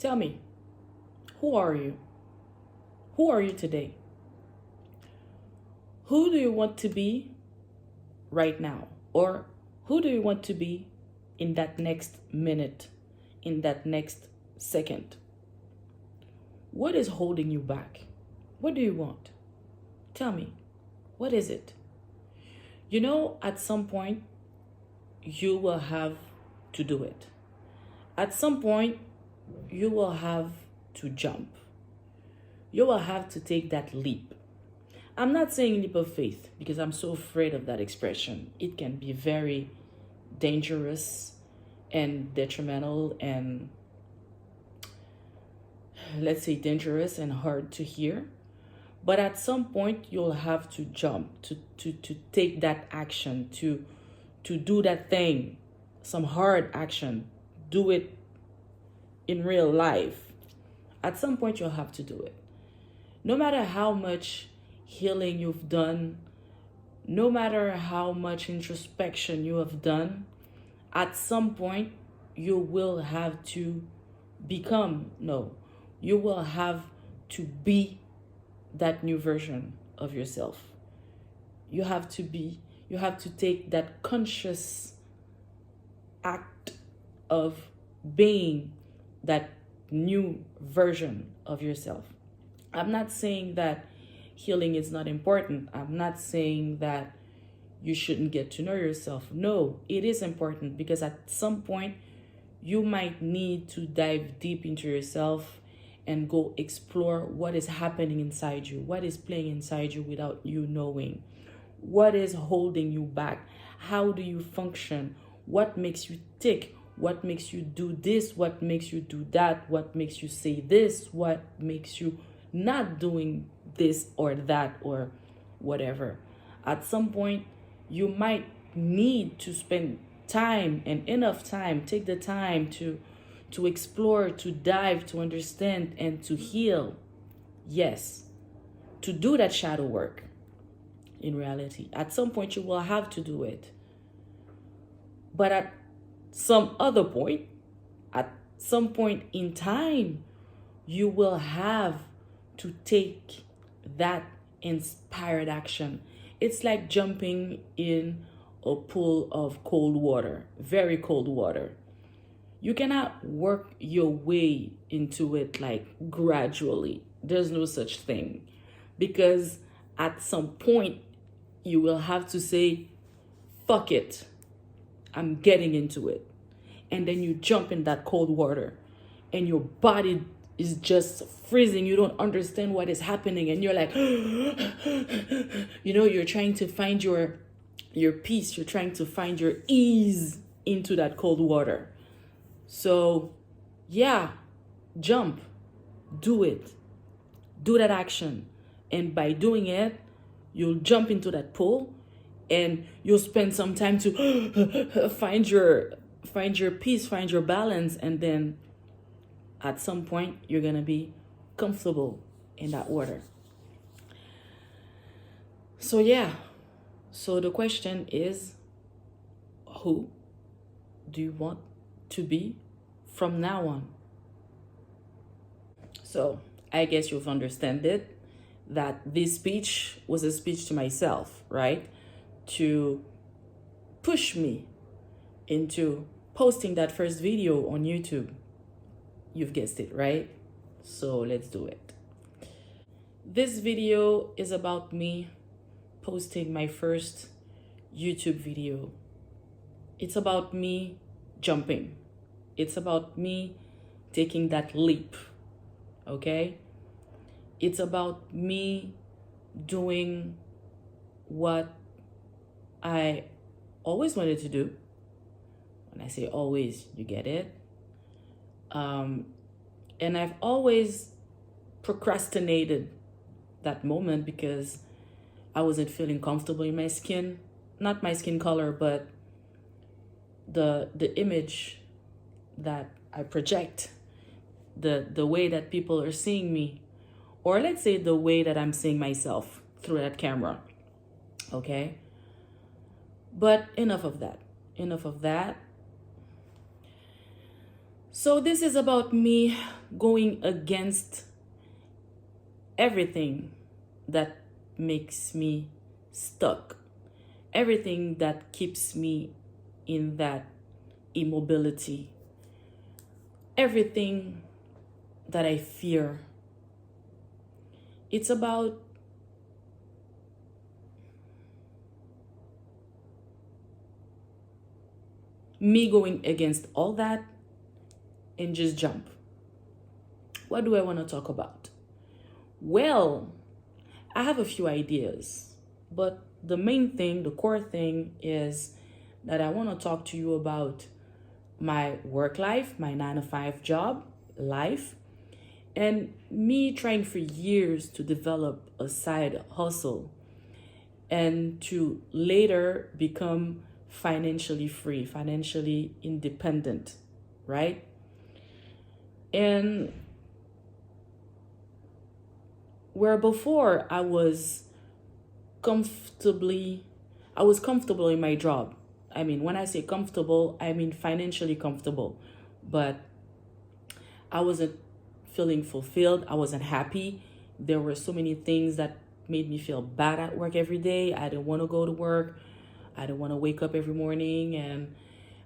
Tell me, who are you? Who are you today? Who do you want to be right now? Or who do you want to be in that next minute, in that next second? What is holding you back? What do you want? Tell me, what is it? You know, at some point, you will have to do it. At some point, you will have to jump. You will have to take that leap. I'm not saying leap of faith because I'm so afraid of that expression. It can be very dangerous and detrimental and, let's say, dangerous and hard to hear. But at some point, you'll have to jump, to take that action, to do that thing, some hard action. Do it in real life. At some point, you'll have to do it. No matter how much healing you've done, no matter how much introspection you have done, at some point, you will have to you will have to be that new version of yourself. You have to take that conscious act of being that new version of yourself. I'm not saying that healing is not important. I'm not saying that you shouldn't get to know yourself. No, it is important because at some point you might need to dive deep into yourself and go explore what is happening inside you, what is playing inside you without you knowing, what is holding you back, how do you function, what makes you tick, what makes you do this, what makes you do that, what makes you say this, what makes you not doing this or that or whatever. At some point, you might need to spend time and enough time, take the time to explore, to dive, to understand, and to heal. Yes, to do that shadow work in reality. At some point, you will have to do it. But at some other point, at some point in time, you will have to take that inspired action. It's like jumping in a pool of cold water, very cold water. You cannot work your way into it like gradually. There's no such thing. Because at some point, you will have to say, fuck it, I'm getting into it. And then you jump in that cold water and your body is just freezing. You don't understand what is happening. And you're like, you're trying to find your peace. You're trying to find your ease into that cold water. So, yeah, jump, do it, do that action. And by doing it, you'll jump into that pool and you'll spend some time to find your peace, find your balance. And then at some point, you're going to be comfortable in that water. So, yeah. So the question is, who do you want to be from now on? So I guess you've understood it, that this speech was a speech to myself, right? To push me into posting that first video on YouTube. You've guessed it, right? So let's do it. This video is about me posting my first YouTube video. It's about me jumping. It's about me taking that leap, okay? It's about me doing what I always wanted to do. When I say always, you get it. And I've always procrastinated that moment because I wasn't feeling comfortable in my skin. Not my skin color, but the image that I project, the way that people are seeing me, or let's say the way that I'm seeing myself through that camera, okay? But enough of that. So this is about me going against everything that makes me stuck, everything that keeps me in that immobility, everything that I fear. It's about me going against all that and just jump. What do I want to talk about? Well, I have a few ideas, but the main thing, the core thing is that I want to talk to you about my work life, my 9 to 5 job life, and me trying for years to develop a side hustle and to later become financially free, financially independent, right? And where before comfortably I was comfortable in my job. I mean, when I say comfortable, I mean financially comfortable. But I wasn't feeling fulfilled. I wasn't happy. There were so many things that made me feel bad at work every day. I didn't want to go to work. I didn't want to wake up every morning, and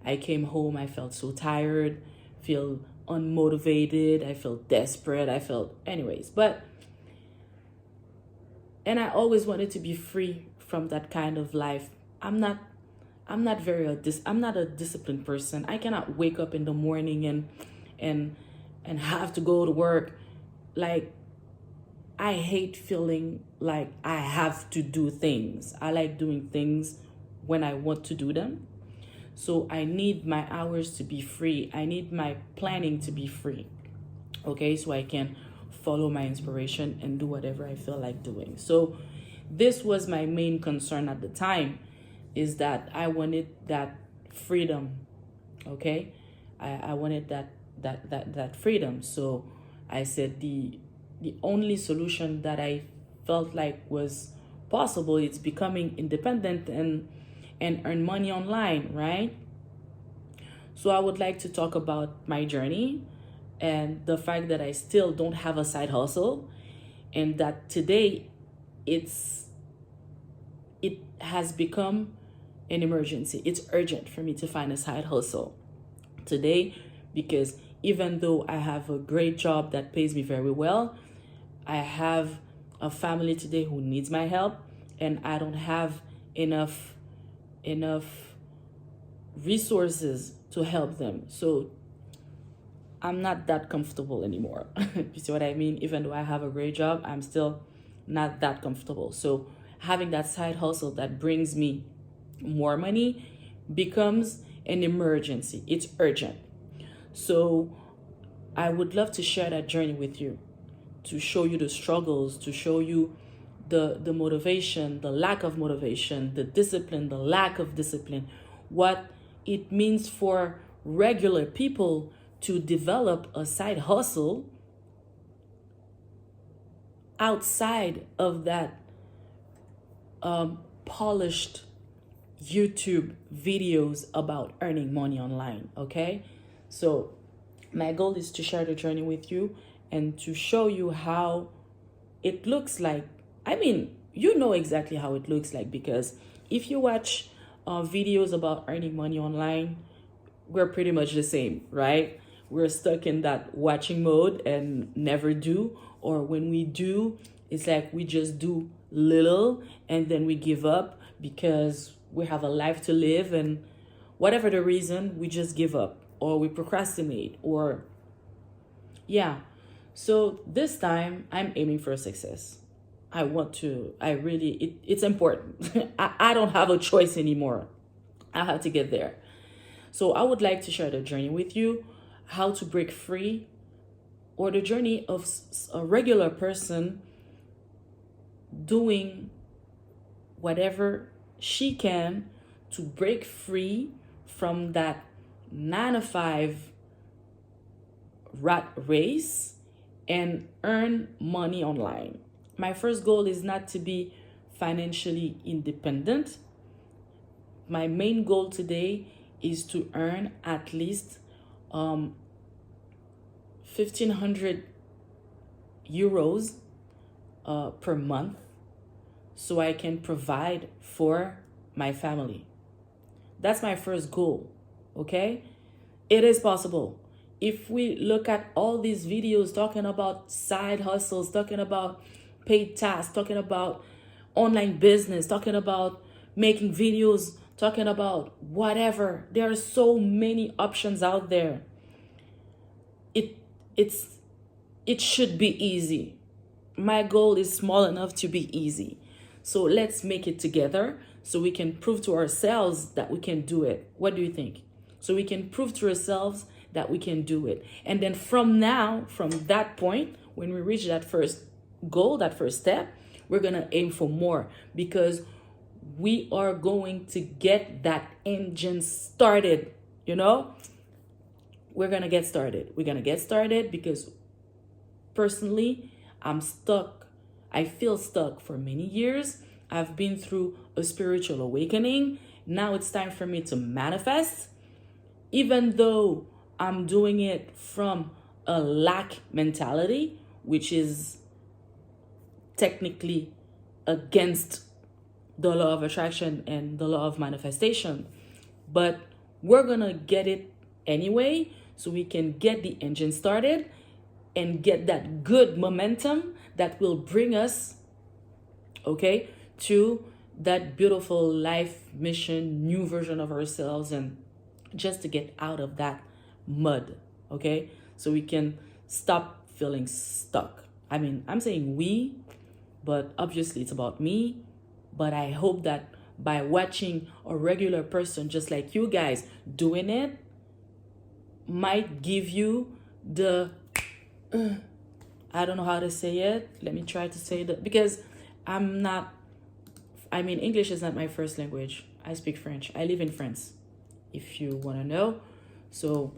I came home, I felt so tired, feel unmotivated, I felt desperate, I felt anyways. And I always wanted to be free from that kind of life. I'm not I'm not a disciplined person. I cannot wake up in the morning and and have to go to work. Like, I hate feeling like I have to do things. I like doing things when I want to do them. So I need my hours to be free. I need my planning to be free. Okay, so I can follow my inspiration and do whatever I feel like doing. So this was my main concern at the time, is that I wanted that freedom. Okay, I wanted that freedom. So I said the only solution that I felt like was possible is becoming independent and earn money online, right? So I would like to talk about my journey and the fact that I still don't have a side hustle, and that today it's it has become an emergency. It's urgent for me to find a side hustle today, because even though I have a great job that pays me very well, I have a family today who needs my help, and I don't have enough resources to help them. So I'm not that comfortable anymore. You see what I mean? Even though I have a great job, I'm still not that comfortable. So having that side hustle that brings me more money becomes an emergency. It's urgent. So I would love to share that journey with you, to show you the struggles, to show you the motivation, the lack of motivation, the discipline, the lack of discipline, what it means for regular people to develop a side hustle outside of that polished YouTube videos about earning money online. Okay, so my goal is to share the journey with you and to show you how it looks like. I mean, you know exactly how it looks like, because if you watch videos about earning money online, we're pretty much the same, right? We're stuck in that watching mode and never do. Or when we do, it's like we just do little and then we give up because we have a life to live, and whatever the reason, we just give up or we procrastinate, or yeah. So this time I'm aiming for success. It's important. I don't have a choice anymore. I have to get there. So I would like to share the journey with you, how to break free, or the journey of a regular person doing whatever she can to break free from that 9 to 5 rat race and earn money online. My first goal is not to be financially independent. My main goal today is to earn at least 1,500 euros per month so I can provide for my family. That's my first goal, okay? It is possible. If we look at all these videos talking about side hustles, talking about paid tasks, talking about online business, talking about making videos, talking about whatever, there are so many options out there. It should be easy. My goal is small enough to be easy. So let's make it together so we can prove to ourselves that we can do it. What do you think? So we can prove to ourselves that we can do it. And then from that point, when we reach that first goal, that first step, we're going to aim for more, because we are going to get that engine started, you know? We're going to get started. We're going to get started because personally, I'm stuck. I feel stuck for many years. I've been through a spiritual awakening. Now it's time for me to manifest. Even though I'm doing it from a lack mentality, which is technically against the law of attraction and the law of manifestation. But we're going to get it anyway, so we can get the engine started and get that good momentum that will bring us, okay, to that beautiful life mission, new version of ourselves, and just to get out of that mud, okay? So we can stop feeling stuck. I mean, I'm saying we, but obviously it's about me. But I hope that by watching a regular person just like you guys doing it might give you the I don't know how to say it. Let me try to say that, because English is not my first language. I speak French. I live in France, if you want to know. So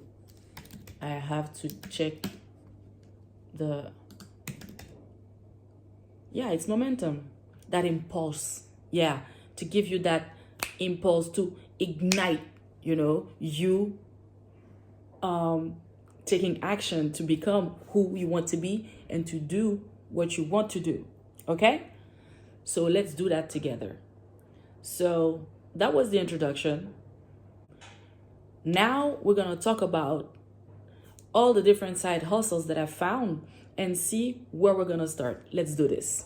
I have to check it's momentum, that impulse. Yeah, to give you that impulse to ignite, you taking action to become who you want to be and to do what you want to do. Okay? So let's do that together. So that was the introduction. Now we're going to talk about all the different side hustles that I've found and see where we're going to start. Let's do this.